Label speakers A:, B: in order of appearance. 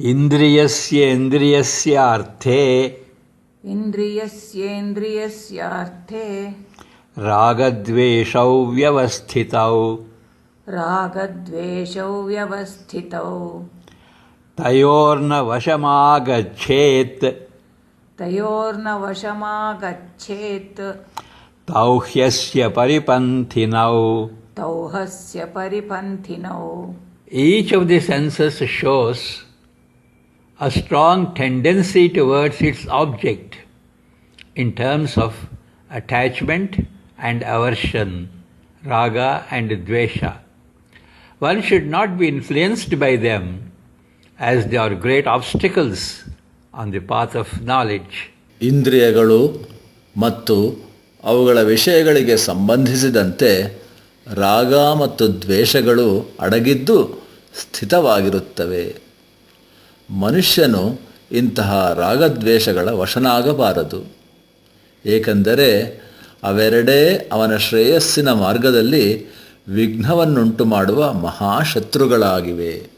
A: ಇಂದ್ರಿಯಸ್ಯೇಂದ್ರಿಯಸ್ಯಾರ್ಥೇ
B: ಇಂದ್ರಿಯಸ್ಯೇಂದ್ರಿಯಸ್ಯಾರ್ಥೇ
A: ರಾಗದ್ವೇಷೌ ವ್ಯವಸ್ಥಿತೌ
B: ರಾಗದ್ವೇಷೌ ವ್ಯವಸ್ಥಿತೌ
A: ತಯೋರ್ನ ವಶಮಾಗಚ್ಚೇತ್
B: ತಯೋರ್ನ ವಶಮಾಗಚ್ಚೇತ್
A: thou ಹ್ಯಸ್ಯ ಪರಿಪಂಥಿನೌ.
B: ತೌಹಸ್ಯ ಪರಿಪಂಥಿನೌ.
A: Each of the senses shows a strong tendency towards its object in terms of attachment and aversion, raga and dvesha. One should not be influenced by them, as they are great obstacles on the path of knowledge.
C: ಇಂದ್ರಿಯಗಳು ಮತ್ತು ಅವುಗಳ ವಿಷಯಗಳಿಗೆ ಸಂಬಂಧಿಸಿದಂತೆ ರಾಗ ಮತ್ತು ದ್ವೇಷಗಳು ಅಡಗಿದ್ದು ಸ್ಥಿತವಾಗಿರುತ್ತವೆ. ಮನುಷ್ಯನು ಇಂತಹ ರಾಗದ್ವೇಷಗಳ ವಶನಾಗಬಾರದು, ಏಕೆಂದರೆ ಅವೆರಡೇ ಅವನ ಶ್ರೇಯಸ್ಸಿನ ಮಾರ್ಗದಲ್ಲಿ ವಿಘ್ನವನ್ನುಂಟು ಮಾಡುವ ಮಹಾಶತ್ರುಗಳಾಗಿವೆ.